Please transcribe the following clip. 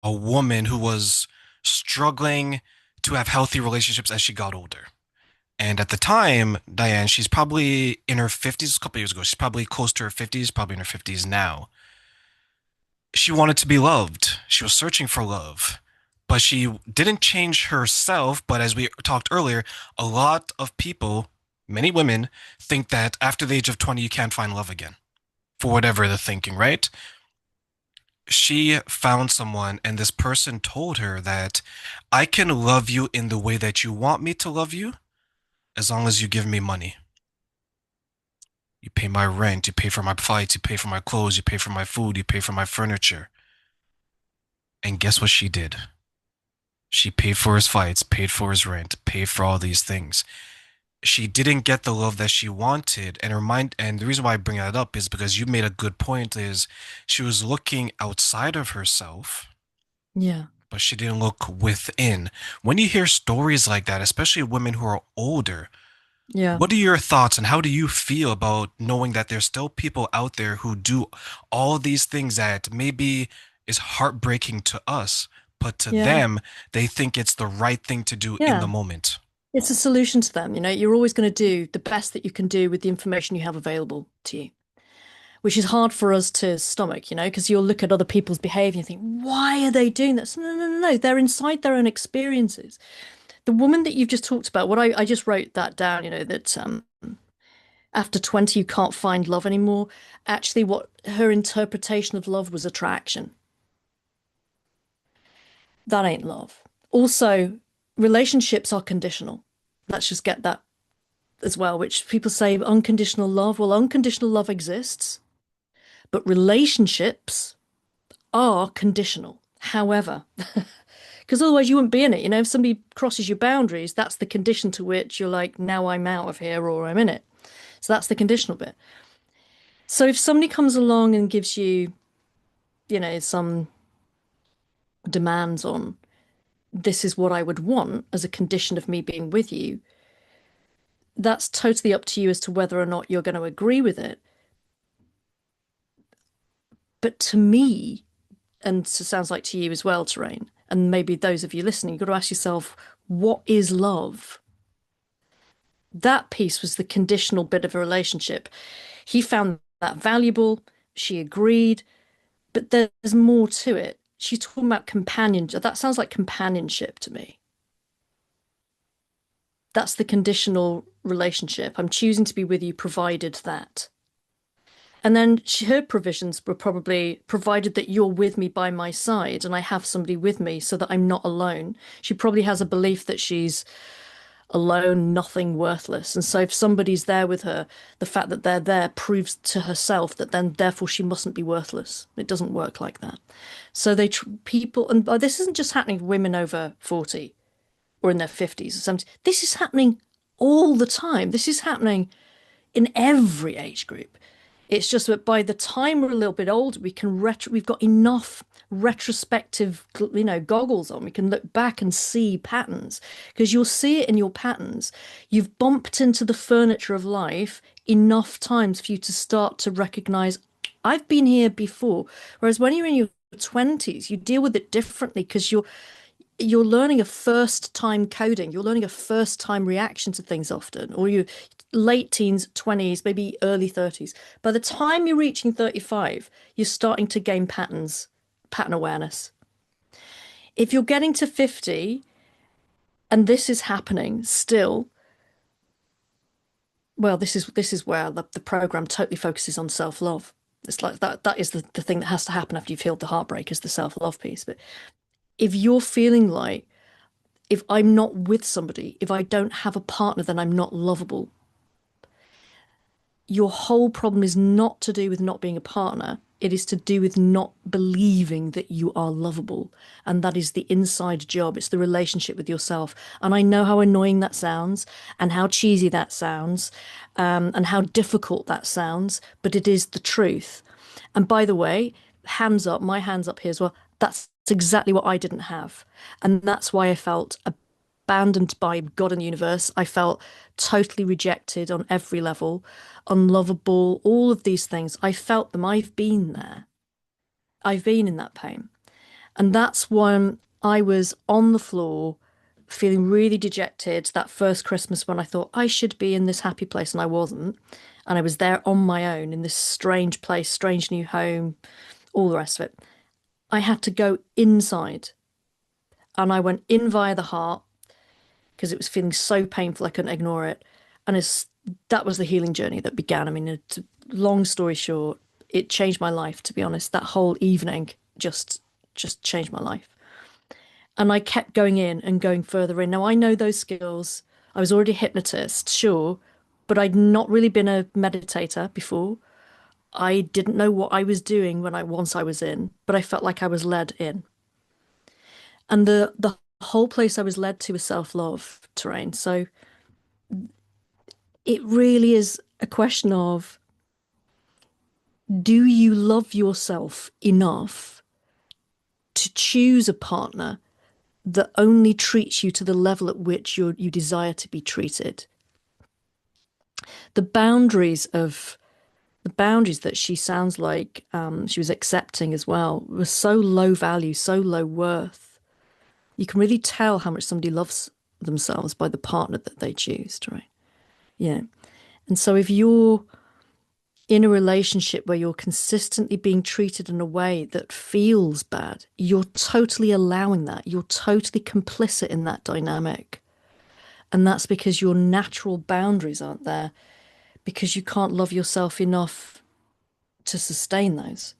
a woman who was struggling to have healthy relationships as she got older. And at the time, Diane, she's probably in her 50s a couple years ago. She's probably close to her 50s, probably in her 50s now. She wanted to be loved. She was searching for love. But she didn't change herself. But as we talked earlier, a lot of people, many women, think that after the age of 20, you can't find love again, for whatever they're thinking, right? She found someone, and this person told her that I can love you in the way that you want me to love you as long as you give me money. You pay my rent, you pay for my flights, you pay for my clothes, you pay for my food, you pay for my furniture. And guess what she did? She paid for his flights, paid for his rent, paid for all these things. She didn't get the love that she wanted, and her mind, and the reason why I bring that up is because you made a good point, is she was looking outside of herself, Yeah. but she didn't look within. When you hear stories like that, especially women who are older, Yeah. what are your thoughts and how do you feel about knowing that there's still people out there who do all these things that maybe is heartbreaking to us, but to Yeah. them, they think it's the right thing to do in the Yeah. moment? It's a solution to them. You're always going to do the best that you can do with the information you have available to you, which is hard for us to stomach, because you'll look at other people's behavior and think, why are they doing this? No, no, no, no. They're inside their own experiences. The woman that you've just talked about, I just wrote that down, that after 20, you can't find love anymore. Actually, what her interpretation of love was attraction. That ain't love. Also, relationships are conditional. Let's just get that as well, which people say unconditional love. Well, unconditional love exists, but relationships are conditional. However, because otherwise you wouldn't be in it. If somebody crosses your boundaries, that's the condition to which you're like, now I'm out of here or I'm in it. So that's the conditional bit. So if somebody comes along and gives you, some demands on this is what I would want as a condition of me being with you, that's totally up to you as to whether or not you're going to agree with it. But to me, and it sounds like to you as well, Terrain, and maybe those of you listening, you've got to ask yourself, what is love? That piece was the conditional bit of a relationship. He found that valuable. She agreed, but there's more to it. She's talking about companionship. That sounds like companionship to me. That's the conditional relationship. I'm choosing to be with you provided that. And then her provisions were probably provided that you're with me by my side and I have somebody with me so that I'm not alone. She probably has a belief that she's alone, nothing, worthless. And so if somebody's there with her, the fact that they're there proves to herself that then therefore she mustn't be worthless. It doesn't work like that. So people, and this isn't just happening to women over 40 or in their 50s or 70s. This is happening all the time. This is happening in every age group. It's just that by the time we're a little bit older, we've got enough retrospective, goggles on. We can look back and see patterns because you'll see it in your patterns. You've bumped into the furniture of life enough times for you to start to recognize, I've been here before. Whereas when you're in your 20s, you deal with it differently because you're learning a first time coding, you're learning a first time reaction to things often, or you late teens, 20s, maybe early 30s. By the time you're reaching 35, you're starting to gain patterns, pattern awareness. If you're getting to 50 and this is happening still, well, this is where the program totally focuses on self-love. It's like that is the thing that has to happen after you've healed the heartbreak is the self-love piece. But if you're feeling like if I'm not with somebody, if I don't have a partner, then I'm not lovable. Your whole problem is not to do with not being a partner. It is to do with not believing that you are lovable. And that is the inside job. It's the relationship with yourself. And I know how annoying that sounds and how cheesy that sounds, and how difficult that sounds, but it is the truth. And by the way, hands up, my hands up here as well. That's exactly what I didn't have. And that's why I felt abandoned by God and the universe. I felt totally rejected on every level, unlovable, all of these things. I felt them. I've been there. I've been in that pain. And that's when I was on the floor feeling really dejected that first Christmas when I thought I should be in this happy place and I wasn't. And I was there on my own in this strange place, strange new home, all the rest of it. I had to go inside and I went in via the heart because it was feeling so painful I couldn't ignore it. And that was the healing journey that began. I mean, long story short, it changed my life, to be honest. That whole evening just changed my life. And I kept going in and going further in. Now I know those skills. I was already a hypnotist, sure, but I'd not really been a meditator before. I didn't know what I was doing once I was in, but I felt like I was led in. And the whole place I was led to was self-love terrain. So it really is a question of, do you love yourself enough to choose a partner that only treats you to the level at which you desire to be treated? The boundaries of the boundaries that she sounds like she was accepting as well were so low value, so low worth. You can really tell how much somebody loves themselves by the partner that they choose, right? Yeah. And so if you're in a relationship where you're consistently being treated in a way that feels bad, you're totally allowing that. You're totally complicit in that dynamic. And that's because your natural boundaries aren't there, because you can't love yourself enough to sustain those.